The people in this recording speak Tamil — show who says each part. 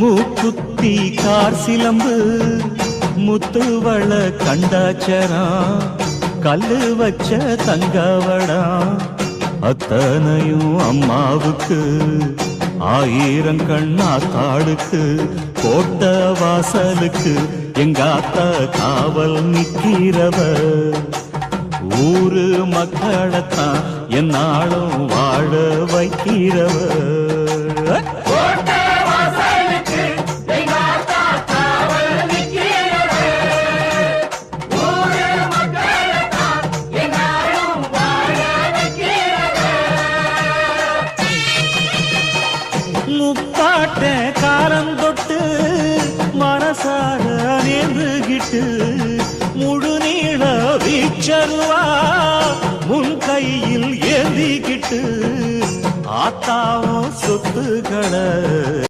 Speaker 1: மூக்குத்தி கார் சிலம்பு முத்துவள கண்டாச்சரா கல்லு வச்ச தங்கவடா அத்தனையும் அம்மாவுக்கு ஆயிரம் கண்ணாத்தாளுக்கு கோட்ட வாசலுக்கு எங்க அத்தா காவல் நிக்கிறவ ஊரு மக்களைத்தான் என்னாலும் வாழ வைக்கிறவ முப்பாட்ட காரம் தொட்டு மனசார நேர்ந்துகிட்டு முழு நீள வீச்சருவா முன் கையில் ஏந்திக்கிட்டு ஆத்தாவும் சொத்துக்களை